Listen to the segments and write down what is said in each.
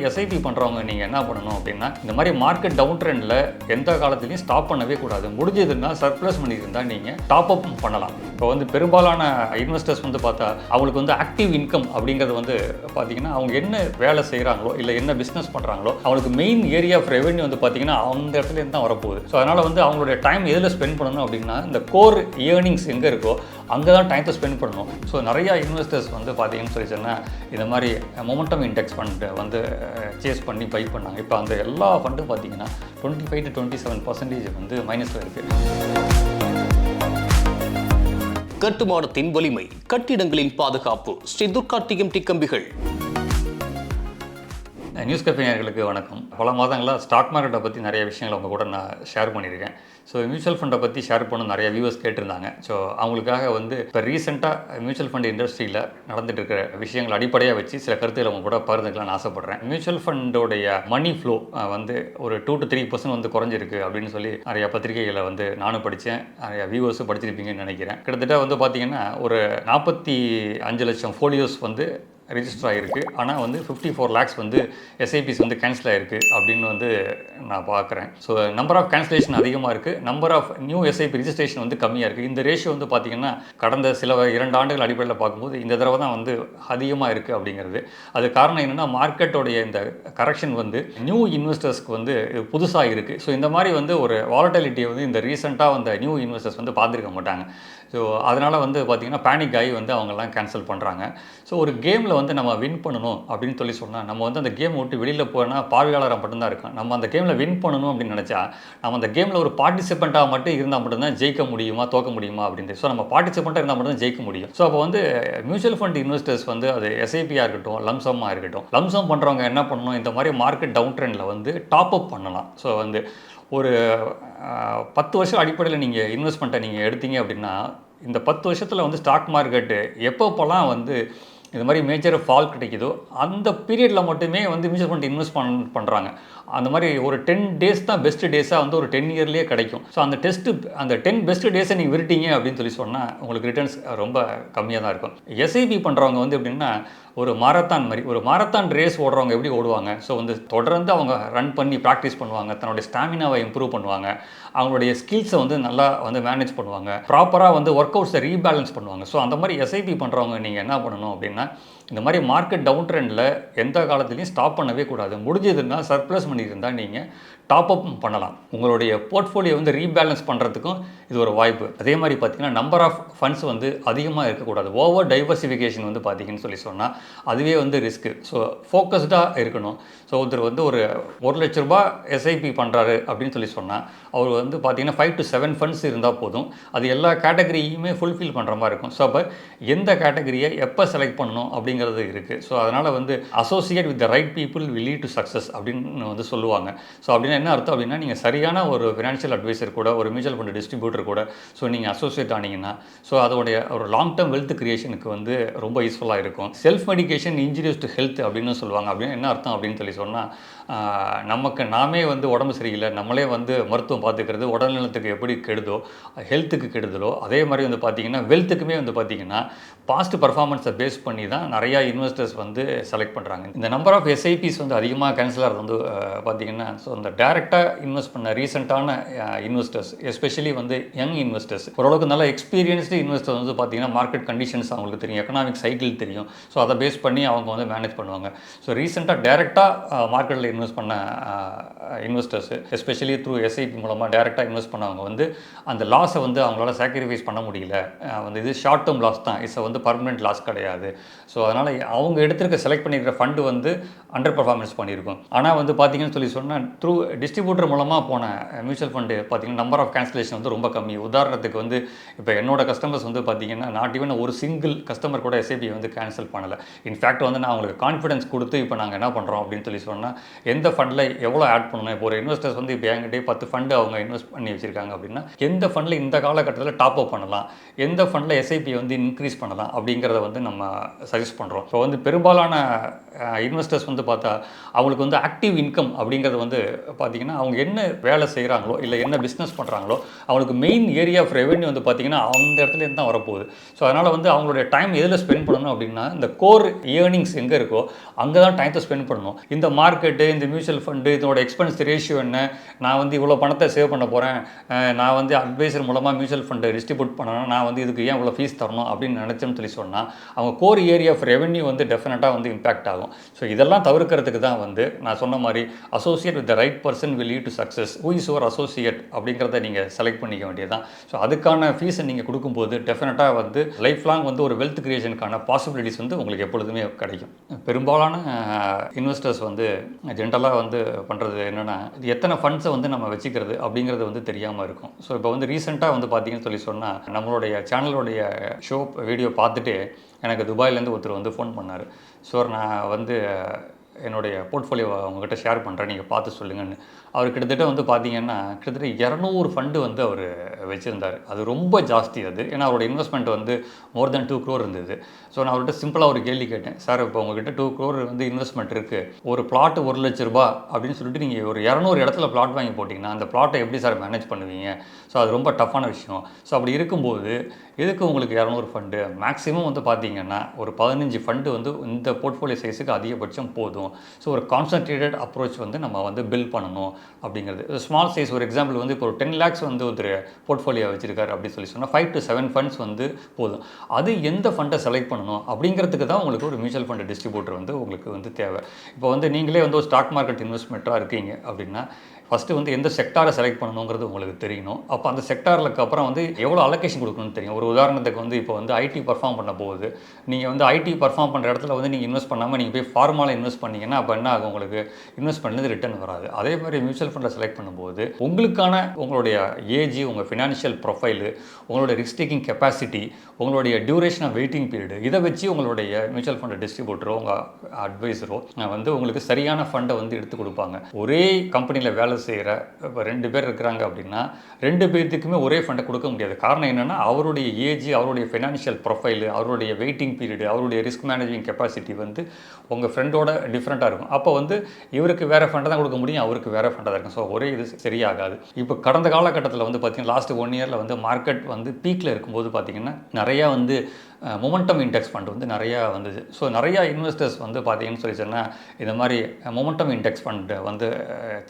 SIP பண்ணுறவங்க நீங்கள் என்ன பண்ணணும் அப்படின்னா, இந்த மாதிரி மார்க்கெட் டவுன் ட்ரெண்டில் எந்த காலத்துலையும் ஸ்டாப் பண்ணவே கூடாது. முடிஞ்சதுன்னா சர்ப்ளஸ் பண்ணியிருந்தால் நீங்கள் டாப் அப் பண்ணலாம். இப்போ வந்து பெரும்பாலான இன்வெஸ்டர்ஸ் வந்து பார்த்தா அவங்களுக்கு வந்து ஆக்டிவ் இன்கம் அப்படிங்கிறது வந்து பார்த்தீங்கன்னா, அவங்க என்ன வேலை செய்கிறாங்களோ இல்லை என்ன பிஸ்னஸ் பண்ணுறாங்களோ அவங்களுக்கு மெயின் ஏரியா ஆஃப் ரெவென்யூ வந்து பார்த்தீங்கன்னா அந்த இடத்துலேருந்து தான் வரப்போகுது. ஸோ அதனால் வந்து அவங்களுடைய டைம் எதில் ஸ்பெண்ட் பண்ணணும் அப்படின்னா, இந்த கோர் ஏர்னிங்ஸ் எங்கே இருக்கோ அங்கே தான் டைத்தை ஸ்பெண்ட் பண்ணணும். ஸோ நிறையா இன்வெஸ்டர்ஸ் வந்து பார்த்தீங்கன்னு சொல்லி சொன்னால் இந்த மாதிரி மொமெண்டம் இண்டெக்ஸ் ஃபண்ட் வந்து சேஸ் பண்ணி பை பண்ணாங்க. இப்போ அந்த எல்லா ஃபண்டும் பார்த்தீங்கன்னா 25 to 27% வந்து மைனஸில் இருக்குது. கட்டுமானத்தின் வலிமை, கட்டிடங்களின் பாதுகாப்பு. ஸ்ரீ துர்கா டிஎம்டி கம்பிகள். நியூஸ் கஃபே நேயர்களுக்கு வணக்கம். பல மாதங்களாக ஸ்டாக் மார்க்கெட்டை பற்றி நிறைய விஷயங்களை உங்கள் கூட நான் ஷேர் பண்ணியிருக்கேன். ஸோ மியூச்சுவல் ஃபண்டை பற்றி ஷேர் பண்ண நிறைய வியூவர்ஸ் கேட்டிருந்தாங்க. ஸோ அவங்களுக்காக வந்து இப்போ ரீசெண்டாக மியூச்சுவல் ஃபண்ட் இண்டஸ்ட்ரியில் நடந்துட்டு இருக்கிற விஷயங்கள் அடிப்படையாக வச்சு சில கருத்துக்களை அவங்க கூட பகிர்ந்துக்கலாம்னு ஆசைப்பட்றேன். மியூச்சுவல் ஃபண்டோடைய மணி ஃப்ளோ வந்து ஒரு 2 to 3% வந்து குறைஞ்சிருக்கு அப்படின்னு சொல்லி நிறைய பத்திரிகைகளை வந்து நானும் படித்தேன், நிறைய வியூவர்ஸும் படிச்சிருப்பீங்கன்னு நினைக்கிறேன். கிட்டத்தட்ட வந்து பார்த்தீங்கன்னா ஒரு 45 லட்சம் ஃபோலியோஸ் வந்து ரிஜிஸ்டர் ஆகிருக்கு. ஆனால் வந்து 54 lakhs வந்து எஸ்ஐபிஸ் வந்து கேன்சல் ஆகிருக்கு அப்படின்னு வந்து நான் பார்க்குறேன். ஸோ நம்பர் ஆஃப் கேன்சலேஷன் அதிகமாக இருக்குது, number of new SIP registration வந்து கம்மியாக இருக்குது. இந்த ரேஷியோ வந்து பார்த்திங்கன்னா கடந்த சில 2 ஆண்டுகள் அடிப்படையில் பார்க்கும்போது இந்த தடவை தான் வந்து அதிகமாக இருக்குது அப்படிங்கிறது. அது காரணம் என்னென்னா, மார்க்கெட்டோடைய இந்த கரெக்ஷன் வந்து நியூ இன்வெஸ்டர்ஸ்க்கு வந்து புதுசாக இருக்குது. ஸோ இந்த மாதிரி வந்து ஒரு வாலட்டிலிட்டியை வந்து இந்த ரீசெண்டாக வந்த நியூ இன்வெஸ்டர்ஸ் வந்து பார்த்துருக்க மாட்டாங்க. ஸோ அதனால் வந்து பார்த்திங்கன்னா பேனிக் ஆகி வந்து அவங்கெல்லாம் கேன்சல் பண்ணுறாங்க. ஸோ ஒரு கேமில் வந்து நம்ம வின் பண்ணணும் அப்படின்னு சொல்லி சொன்னால் நம்ம வந்து அந்த கேம் விட்டு வெளியில் போனால் பார்வையாளராக மட்டும்தான் இருக்கும். நம்ம அந்த கேமில் வின் பண்ணணும் அப்படின்னு நினச்சா நம்ம அந்த கேமில் ஒரு பார்ட்டிசிபெண்ட்டாக மட்டும் இருந்தால் மட்டும்தான் ஜெயிக்க முடியுமா தோக்க முடியுமா அப்படின்ட்டு. ஸோ நம்ம பார்ட்டிசிபெண்ட்டாக இருந்தால் மட்டும் தான் ஜெயிக்க முடியும். ஸோ அப்போ வந்து மியூச்சுவல் ஃபண்ட் இன்வெஸ்டர்ஸ் வந்து அது எஸ்ஐபியாக இருக்கட்டும், லம்சமாக இருக்கட்டும், லம்சம் பண்ணுறவங்க என்ன பண்ணணும், இந்த மாதிரி மார்க்கெட் டவுன் ட்ரெண்டில் வந்து டாப் அப் பண்ணலாம். ஸோ வந்து ஒரு 10 வருஷம் அடிப்படையில் நீங்கள் இன்வெஸ்ட்மெண்ட்டை நீங்கள் எடுத்தீங்க அப்படின்னா, இந்த 10 வருஷத்தில் வந்து ஸ்டாக் மார்க்கெட்டு எப்பப்போலாம் வந்து இந்த மாதிரி மேஜர் ஃபால் கிடைக்குதோ அந்த பீரியடில் மட்டுமே வந்து மியூச்சுவல் ஃபண்ட் இன்வெஸ்ட் பண்ணுறாங்க. அந்த மாதிரி ஒரு 10 days தான் பெஸ்ட் டேஸாக வந்து ஒரு 10 yearலேயே கிடைக்கும். ஸோ அந்த 10 பெஸ்ட் டேஸை நீங்கள் விட்டுட்டீங்க அப்படின்னு சொல்லி சொன்னால் உங்களுக்கு ரிட்டர்ன்ஸ் ரொம்ப கம்மியாக தான் இருக்கும். எஸ்ஐபி பண்ணுறவங்க வந்து எப்படின்னா ஒரு மாரத்தான் மாதிரி, ஒரு மாரத்தான் ரேஸ் ஓடுறவங்க எப்படி ஓடுவாங்க. ஸோ வந்து தொடர்ந்து அவங்க ரன் பண்ணி ப்ராக்டிஸ் பண்ணுவாங்க, தன்னுடைய ஸ்டாமினாவை இம்ப்ரூவ் பண்ணுவாங்க, அவங்களுடைய ஸ்கில்ஸை வந்து நல்லா வந்து மேனேஜ் பண்ணுவாங்க, ப்ராப்பராக வந்து ஒர்க் அவுட்ஸை ரீபேலன்ஸ் பண்ணுவாங்க. ஸோ அந்த மாதிரி எஸ்ஐபி பண்ணுறவங்க நீங்கள் என்ன பண்ணணும் அப்படின்னா, இந்த மாதிரி மார்க்கெட் டவுன் ட்ரெண்டில் எந்த காலத்துலையும் ஸ்டாப் பண்ணவே கூடாது. முடிஞ்சதுன்னா சர்ப்ளஸ் பண்ணியிருந்தால் நீங்கள் டாப் அப் பண்ணலாம். உங்களுடைய போர்ட்ஃபோலியோ வந்து ரீபேலன்ஸ் பண்ணுறதுக்கும் இது ஒரு வாய்ப்பு. அதே மாதிரி பார்த்திங்கன்னா நம்பர் ஆஃப் ஃபண்ட்ஸ் வந்து அதிகமாக இருக்கக்கூடாது. ஓவர் டைவர்சிஃபிகேஷன் வந்து பார்த்திங்கன்னு சொல்லி சொன்னால் அதுவே வந்து ரிஸ்க்கு. ஸோ ஃபோக்கஸ்டாக இருக்கணும். ஸோ ஒருத்தர் வந்து ஒரு 1 லட்ச ரூபாய் எஸ்ஐபி பண்ணுறாரு அப்படின்னு சொல்லி சொன்னால் அவர் வந்து பார்த்திங்கன்னா 5 to 7 ஃபண்ட்ஸ் இருந்தால் போதும். அது எல்லா கேட்டகரியுமே ஃபுல்ஃபில் பண்ணுற மாதிரி இருக்கும். ஸோ அப்போ எந்த கேட்டகரியை எப்போ செலக்ட் பண்ணணும் அப்படிங்கிறது இருக்குது. ஸோ அதனால் வந்து associate with the right people will lead to success அப்படின்னு வந்து சொல்லுவாங்க. ஸோ அப்படின்னா என்ன அர்த்தம் அப்படின்னா, நீங்கள் சரியான ஒரு ஃபினான்ஷியல் அட்வைசர் கூட, ஒரு மியூச்சுவல் ஃபண்ட் டிஸ்ட்ரிபியூட்டர் கூட ஸோ நீங்கள் அசோசியேட் ஆனீங்கன்னா ஸோ அதோடைய ஒரு லாங் டேர்ம் வெல்த் கிரியேஷனுக்கு வந்து ரொம்ப யூஸ்ஃபுல்லாக இருக்கும். Self medication injurious to health அப்படின்னு சொல்லுவாங்க. அப்படின்னு என்ன அர்த்தம் அப்படின்னு சொல்லி சொன்னால், நமக்கு நாமே வந்து உடம்பு சரியில்லை, நம்மளே வந்து மருத்துவம் பார்த்துக்கிறது உடல்நலத்துக்கு எப்படி கெடுதோ, ஹெல்த்துக்கு கெடுதலோ, அதே மாதிரி வந்து பார்த்திங்கன்னா வெல்த்துக்குமே வந்து பார்த்திங்கன்னா பாஸ்ட் பர்ஃபார்மன்ஸை பேஸ் பண்ணி தான் நிறையா இன்வெஸ்டர்ஸ் வந்து செலக்ட் பண்ணுறாங்க. இந்த நம்பர் ஆஃப் எஸ்ஐபிஸ் வந்து அதிகமாக கேன்சல் ஆகிறது வந்து பார்த்திங்கன்னா, ஸோ அந்த டைரெக்டாக இன்வெஸ்ட் பண்ண ரீசெண்டான இன்வெஸ்டர்ஸ், எஸ்பெஷலி வந்து யங் இன்வெஸ்டர்ஸ், ஓரளவுக்கு நல்ல எக்ஸ்பீரியன்ஸ்டு இன்வெஸ்டர் வந்து பார்த்திங்கன்னா மார்க்கெட் கண்டிஷன்ஸ் அவங்களுக்கு தெரியும், எக்கனாமிக் சைக்கிள் தெரியும். ஸோ அதை பேஸ் பண்ணி அவங்க வந்து மேனேஜ் பண்ணுவாங்க. ஸோ ரீசெண்டாக டைரெக்டாக மார்க்கெட்டில் இன்வெஸ்ட் பண்ண இன்வெஸ்டர்ஸ், எஸ்பெஷலி த்ரூ எஸ்ஐபி மூலமாக டைரெக்டாக இன்வெஸ்ட் பண்ணவங்க வந்து அந்த லாஸை வந்து அவங்களால சாக்ரிஃபைஸ் பண்ண முடியல. வந்து இது ஷார்ட் டேர்ம் லாஸ் தான், இட்ஸ் வந்து பர்மனெண்ட் லாஸ் கிடையாது. ஸோ அதனால் அவங்க எடுத்துருக்க செலக்ட் பண்ணியிருக்கிற ஃபண்டு வந்து அண்டர் பர்ஃபார்மன்ஸ் பண்ணியிருக்கும். ஆனால் வந்து பார்த்திங்கன்னு சொல்லி சொன்னால் த்ரூ டிஸ்ட்ரிபியூட்டர் மூலமாக போன மியூச்சுவல் ஃபண்டு பார்த்திங்கன்னா நம்பர் ஆஃப் கேன்சலேஷன் வந்து ரொம்ப கம்மி. உதாரணத்துக்கு வந்து இப்போ என்னோட கஸ்டமர்ஸ் வந்து பார்த்திங்கன்னா நாட் ஈவன் ஒரு சிங்கிள் கஸ்டமர் கூட எஸ்ஐபி வந்து கேன்சல் பண்ணலை. இன்ஃபேக்ட் வந்து நான் அவங்களுக்கு கான்ஃபிடன்ஸ் கொடுத்து இப்போ நாங்கள் என்ன பண்ணுறோம் அப்படின்னு சொல்லி சொன்னால், எந்த ஃபண்டில் எவ்வளோ ஆட் பண்ணணும். இப்போ ஒரு இன்வெஸ்டர்ஸ் வந்து இப்போ என்கிட்டே 10 ஃபண்டு அவங்க இன்வெஸ்ட் பண்ணி வச்சுருக்காங்க அப்படின்னா, எந்த ஃபண்டில் இந்த காலகட்டத்தில் டாப் அப் பண்ணலாம், எந்த ஃபண்டில் எஸ்ஐபி வந்து இன்க்ரீஸ் பண்ணலாம் அப்படிங்கிறத வந்து நம்ம சஜஸ்ட் பண்ணுறோம். ஸோ வந்து பெரும்பாலான இன்வெஸ்டர்ஸ் வந்து பார்த்தா அவங்களுக்கு வந்து ஆக்டிவ் இன்கம் அப்படிங்கிறது வந்து பார்த்திங்கன்னா அவங்க என்ன வேலை செய்கிறாங்களோ இல்லை என்ன பிஸ்னஸ் பண்ணுறாங்களோ அவங்களுக்கு மெயின் ஏரியா ஆஃப் ரெவென்யூ வந்து பார்த்திங்கன்னா அந்த இடத்துலேருந்து தான் வரப்போகுது. ஸோ அதனால் வந்து அவங்களுடைய டைம் எதில் ஸ்பெண்ட் பண்ணணும் அப்படின்னா இந்த கோர் ஏர்னிங்ஸ் எங்கே இருக்கோ அங்கே தான் டைத்தை ஸ்பெண்ட் பண்ணணும். இந்த மார்க்கெட்டு, இந்த மியூச்சுவல் ஃபண்டு, இதோட எக்ஸ்பென்ஸ் ரேஷியோ என்ன, நான் வந்து இவ்வளோ பணத்தை சேவ் பண்ண போகிறேன், நான் வந்து அட்வைசர் மூலமாக மியூச்சுவல் ஃபண்டை டிஸ்ட்ரிபியூட் பண்ணணும், நான் வந்து இதுக்கு ஏன் இவ்வளோ ஃபீஸ் தரணும் அப்படின்னு நினச்சோன்னு சொல்லி சொன்னால் அவங்க கோர் ஏரியா ஆஃப் ரெவென்யூ வந்து டெஃபினட்டாக வந்து இம்பாக்ட் ஆகும். ஸோ இதெல்லாம் தவிர்க்கிறதுக்கு தான் வந்து நான் சொன்ன மாதிரி associate with the right person will lead to success. Who is your associate அப்படிங்கிறத நீங்கள் செலக்ட் பண்ணிக்க வேண்டியதான். ஸோ அதுக்கான ஃபீஸை நீங்கள் கொடுக்கும்போது டெஃபினட்டாக வந்து லைஃப் லாங் வந்து ஒரு வெல்த் கிரியேஷனுக்கான பாசிபிலிட்டிஸ் வந்து உங்களுக்கு எப்பொழுதுமே கிடைக்கும். பெரும்பாலான இன்வெஸ்டர்ஸ் வந்து ஜென்ரலாக வந்து பண்ணுறது என்னென்னா எத்தனை ஃபண்ட்ஸை வந்து நம்ம வச்சுக்கிறது அப்படிங்கிறது வந்து தெரியாமல் இருக்கும். ஸோ இப்போ வந்து ரீசெண்டாக வந்து பார்த்தீங்கன்னு சொல்லி சொன்னால் நம்மளுடைய சேனலுடைய ஷோ வீடியோ பார்த்துட்டு எனக்கு துபாயிலேருந்து ஒருத்தர் வந்து ஃபோன் பண்ணார். ஸோ நான் வந்து என்னுடைய போர்ட்ஃபோலியோ அவங்ககிட்ட ஷேர் பண்ணுறேன், நீங்கள் பார்த்து சொல்லுங்கன்னு. அவர் கிட்டத்தட்ட வந்து பார்த்தீங்கன்னா கிட்டத்தட்ட 200 ஃபண்டு வந்து அவர் வச்சுருந்தார். அது ரொம்ப ஜாஸ்தி அது. ஏன்னா அவரோட இன்வெஸ்ட்மெண்ட் வந்து மோர் தென் 2 crore இருந்தது. ஸோ நான் அவர்கிட்ட சிம்பிளாக ஒரு கேள்வி கேட்டேன், சார் இப்போ உங்ககிட்ட 2 crore வந்து இன்வெஸ்ட்மெண்ட் இருக்குது, ஒரு பிளாட் 1 லட்ச ரூபா அப்படின்னு சொல்லிட்டு நீங்கள் ஒரு 200 இடத்துல பிளாட் வாங்கி போட்டிங்கன்னா அந்த பிளாட்டை எப்படி சார் மேனேஜ் பண்ணுவீங்க? ஸோ அது ரொம்ப டஃப்பான விஷயம். ஸோ அப்படி இருக்கும்போது எதுக்கு உங்களுக்கு 200 ஃபண்டு? மேக்ஸிமம் வந்து பார்த்தீங்கன்னா ஒரு 15 ஃபண்டு வந்து இந்த போர்ட்ஃபோலியோ சைஸுக்கு அதிகபட்சம் போதும். ஸோ ஒரு கான்சன்ட்ரேட்டட் அப்ரோச் வந்து நம்ம வந்து பில்ட் பண்ணணும் அப்படிங்கிறது. ஸ்மால் சைஸ் ஒரு எக்ஸாம்பிள் வந்து இப்போ ஒரு 10 lakhs வந்து ஒரு போர்ட்ஃபோலியோ வச்சிருக்காரு அப்படின்னு சொல்லி சொன்னால் 5 to 7 ஃபண்ட்ஸ் வந்து போதும். அது எந்த ஃபண்டை செலக்ட் பண்ணணும் அப்படிங்கிறதுக்கு தான் உங்களுக்கு ஒரு மியூச்சுவல் ஃபண்ட் டிஸ்ட்ரிபியூட்டர் வந்து உங்களுக்கு வந்து தேவை. இப்போ வந்து நீங்களே வந்து ஒரு ஸ்டாக் மார்க்கெட் இன்வெஸ்ட்மெண்ட்டாக இருக்கீங்க அப்படின்னா ஃபஸ்ட்டு வந்து எந்த செக்டாரை செலக்ட் பண்ணணுங்கிறது உங்களுக்கு தெரியணும். அப்போ அந்த செக்டாருக்கு அப்புறம் வந்து எவ்வளோ அலோகேஷன் கொடுக்கணும்னு தெரியும். ஒரு உதாரணத்துக்கு வந்து இப்போ வந்து ஐடி பர்ஃபார்ம் பண்ண போகுது, நீங்கள் வந்து ஐடி பர்ஃபார்ம் பண்ணுற இடத்துல வந்து நீங்கள் இன்வெஸ்ட் பண்ணாமல் நீங்கள் போய் ஃபார்மாவில் இன்வெஸ்ட் பண்ணிங்கன்னா அப்போ என்ன ஆகும்? உங்களுக்கு இன்வெஸ்ட் பண்ணது ரிட்டர்ன் வராது. அதே மாதிரி மியூச்சுவல் ஃபண்டை செலக்ட் பண்ணும்போது உங்களுக்கான உங்களுடைய ஏஜ், உங்கள் ஃபினான்ஷியல் ப்ரொஃபைலு, உங்களுடைய ரிஸ்க் டேக்கிங் கெப்பாசிட்டி, உங்களுடைய டியூரேஷன் ஆஃப் வெயிட்டிங் பீரியடு, இதை வச்சு உங்களுடைய மியூச்சுவல் ஃபண்ட் டிஸ்ட்ரிபியூட்டரோ உங்கள் அட்வைஸரோ வந்து உங்களுக்கு சரியான ஃபண்டை வந்து எடுத்து கொடுப்பாங்க. ஒரே கம்பெனியில் வேலை செய்கிற இப்போ 2 பேர் இருக்கிறாங்க அப்படின்னா 2 பேர்த்துக்குமே ஒரே ஃபண்டை கொடுக்க முடியாது. காரணம் என்னென்னா அவருடைய ஏஜ், அவருடைய ஃபினான்ஷியல் ப்ரொஃபைலு, அவருடைய வெயிட்டிங் பீரியடு, அவருடைய ரிஸ்க் மேனேஜிங் கெப்பாசிட்டி வந்து உங்கள் ஃப்ரெண்டோட டிஃப்ரெண்ட்டாக இருக்கும். அப்போ வந்து இவருக்கு வேறு ஃபண்டை தான் கொடுக்க முடியும், அவருக்கு வேறு ஃபண்டை தான் இருக்கும். ஸோ ஒரே இது சரியாகாது. இப்போ கடந்த காலகட்டத்தில் வந்து பார்த்திங்கன்னா லாஸ்ட் 1 yearல வந்து மார்க்கெட் வந்து பீக்கில் இருக்கும்போது பார்த்திங்கன்னா நிறையா வந்து மொமெண்டம் இண்டெக்ஸ் ஃபண்ட் வந்து நிறையா வந்தது. ஸோ நிறையா இன்வெஸ்டர்ஸ் வந்து பார்த்தீங்கன்னு சொல்லி சொன்னால் இந்த மாதிரி மொமெண்டம் இண்டெக்ஸ் ஃபண்டை வந்து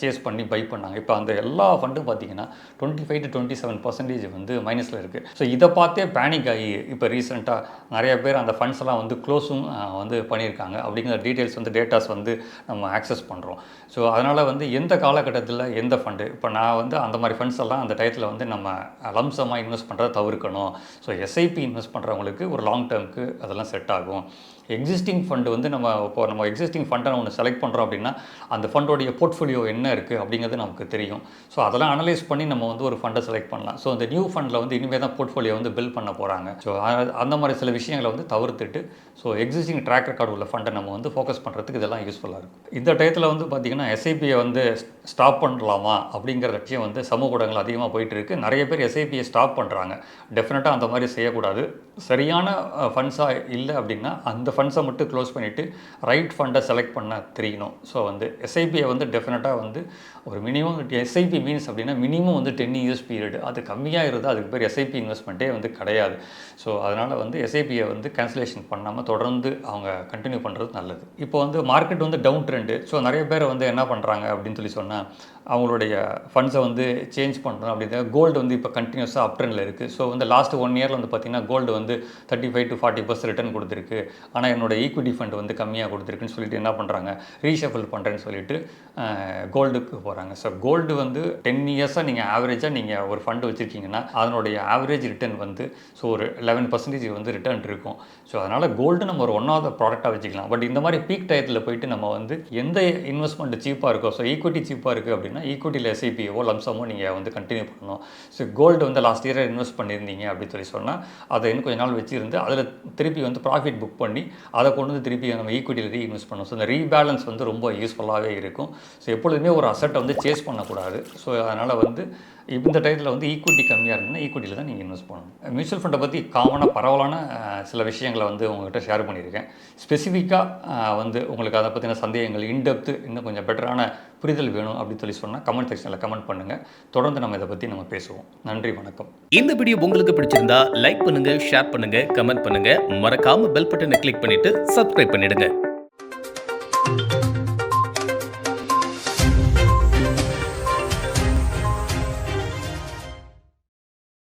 சேஸ் பண்ணி பை பண்ணாங்க. இப்போ அந்த எல்லா ஃபண்டும் பார்த்தீங்கன்னா 25 to 27% வந்து மைனஸில் இருக்குது. ஸோ இதை பார்த்தே பேனிக் ஆகி இப்போ ரீசெண்டாக நிறைய பேர் அந்த ஃபண்ட்ஸ் எல்லாம் வந்து க்ளோஸும் வந்து பண்ணியிருக்காங்க. அப்படிங்கிற டீட்டெயில்ஸ் வந்து டேட்டாஸ் வந்து நம்ம ஆக்சஸ் பண்ணுறோம். ஸோ அதனால் வந்து எந்த காலகட்டத்தில் எந்த ஃபண்டு, இப்போ நான் வந்து அந்த மாதிரி ஃபண்ட்ஸ் எல்லாம் அந்த டயத்தில் வந்து நம்ம லம்சமாக இன்வெஸ்ட் பண்ணுறதை தவிர்க்கணும். ஸோ எஸ்ஐபி இன்வெஸ்ட் பண்ணுறவங்களுக்கு ஒரு லாங் டேர்முக்கு அதெல்லாம் செட் ஆகும். எக்ஸிஸ்டிங் ஃபண்டு வந்து நம்ம எக்ஸிஸ்டிங் ஃபண்டை ஒன்று செலக்ட் பண்ணுறோம் அப்படின்னா அந்த ஃபண்டோடைய போர்ட்ஃபோலியோ என்ன இருக்குது அப்படிங்கிறது நமக்கு தெரியும். ஸோ அதெல்லாம் அனலைஸ் பண்ணி நம்ம வந்து ஒரு ஃபண்டை செலக்ட் பண்ணலாம். ஸோ அந்த நியூ ஃபண்டில் வந்து இனிமேல் தான் போர்ட்ஃபோலியோ வந்து பில்ட் பண்ண போகிறாங்க. ஸோ அந்த மாதிரி சில விஷயங்களை வந்து தவிர்த்துட்டு ஸோ எக்ஸிஸ்டிங் ட்ராக் ரெக்கார்டு உள்ள ஃபண்டை நம்ம வந்து ஃபோக்கஸ் பண்ணுறதுக்கு இதெல்லாம் யூஸ்ஃபுல்லாக இருக்கும். இந்த டயத்தில் வந்து பார்த்திங்கன்னா எஸ்ஐபியை வந்து ஸ்டாப் பண்ணலாமா அப்படிங்கிற விஷயம் வந்து சமூக ஊடகங்கள் அதிகமாக போயிட்டு இருக்குது. நிறைய பேர் எஸ்ஐபியை ஸ்டாப் பண்ணுறாங்க. டெஃபினட்டாக அந்த மாதிரி செய்யக்கூடாது. சரியான ஃபண்ட்ஸாக இல்லை அப்படின்னா அந்த ஃபண்ட்ஸை மட்டும் க்ளோஸ் பண்ணிவிட்டு ரைட் ஃபண்டை செலக்ட் பண்ண தெரியணும். ஸோ வந்து எஸ்ஐபியை வந்து டெஃபினட்டாக வந்து ஒரு மினிமம் எஸ்ஐபி மீன்ஸ் அப்படின்னா மினிமம் வந்து 10 years பீரியட். அது கம்மியாக இருந்தால் அதுக்கு பேர் எஸ்ஐபி இன்வெஸ்ட்மெண்ட்டே வந்து கிடையாது. ஸோ அதனால் வந்து எஸ்ஐபியை வந்து கேன்சலேஷன் பண்ணாமல் தொடர்ந்து அவங்க கண்டினியூ பண்ணுறது நல்லது. இப்போ வந்து மார்க்கெட் வந்து டவுன் ட்ரெண்டு. ஸோ நிறைய பேர் வந்து என்ன பண்ணுறாங்க அப்படின்னு சொல்லி சொன்னால் அவங்களுடைய ஃபண்ட்ஸை வந்து சேஞ்ச் பண்ணுறோம் அப்படின்னா கோல்டு வந்து இப்போ கண்டினியூஸாக அப் ட்ரெண்டில் இருக்குது. ஸோ வந்து லாஸ்ட் 1 yearல வந்து பார்த்திங்கன்னா கோல்டு வந்து 35 to 40% ரிட்டர்ன் கொடுத்துருக்கு. ஆனால் என்னோட ஈக்விட்டி ஃபண்ட் வந்து கம்மியாக கொடுத்துருக்குன்னு சொல்லிட்டு என்ன பண்ணுறாங்க, ரீஷஃபில் பண்ணுறேன்னு சொல்லிட்டு கோல்டுக்கு போகிறாங்க. ஸோ கோல்டு வந்து 10 yearsஸாக நீங்கள் ஆவரேஜாக நீங்கள் ஒரு ஃபண்டு வச்சுருக்கீங்கன்னா அதனுடைய ஆவரேஜ் ரிட்டர்ன் வந்து ஸோ ஒரு 11% வந்து ரிட்டர்ன் இருக்கும். ஸோ அதனால் கோல்டு நம்ம ஒரு ஒன் ஆஃப் த ப்ராடக்டாக வச்சுக்கலாம். பட் இந்த மாதிரி பீக் டயத்தில் போயிட்டு நம்ம வந்து எந்த இன்வெஸ்ட்மெண்ட் சீப்பாக இருக்கோ, ஸோ ஈக்விட்டி சீப்பாக இருக்குது அப்படின்னா ஈக்விட்டியில் எஸ்ஐபிஓ லம்சமோ நீங்கள் வந்து கண்டினியூ பண்ணணும். ஸோ கோல்டு வந்து லாஸ்ட் இயர் இன்வெஸ்ட் பண்ணியிருந்தீங்க அப்படின்னு சொல்லி சொன்னால் அதை இன்னும் கொஞ்சம் நாள் வச்சுருந்து அதில் திருப்பி வந்து ப்ராஃபிட் புக் பண்ணி அதை கொண்டு வந்து திருப்பி நம்ம ஈக்விட்டியில் ரீஇன்வெஸ்ட் பண்ணணும். ஸோ இந்த ரீபேலன்ஸ் வந்து ரொம்ப யூஸ்ஃபுல்லாகவே இருக்கும். ஸோ எப்பொழுதுமே ஒரு அசட்டை வந்து சேஸ் பண்ணக்கூடாது. ஸோ அதனால் வந்து இந்த டயத்தில் வந்து ஈக்விட்டி கம்மியாக இருந்ததுன்னா ஈக்விட்டியில் தான் நீங்கள் இன்வெஸ்ட் பண்ணணும். மியூச்சுவல் ஃபண்டை பற்றி காமனாக பரவலான சில விஷயங்களை வந்து உங்கள்கிட்ட ஷேர் பண்ணியிருக்கேன். ஸ்பெசிஃபிக்காக வந்து உங்களுக்கு அதை பற்றின சந்தேகங்கள் இன்டெப்த்து இன்னும் கொஞ்சம் பெட்டரான புரிதல் வேணும் அப்படின்னு சொல்லி சொன்னால் கமெண்ட் செக்ஷனில் கமெண்ட் பண்ணுங்கள். தொடர்ந்து நம்ம இதை பற்றி நம்ம பேசுவோம். நன்றி, வணக்கம். இந்த வீடியோ உங்களுக்கு பிடிச்சிருந்தா லைக் பண்ணுங்க, ஷேர் பண்ணுங்க, கமெண்ட் பண்ணுங்க. மறக்காம பெல் பட்டனை கிளிக் பண்ணிட்டு சப்ஸ்கிரைப் பண்ணிடுங்க.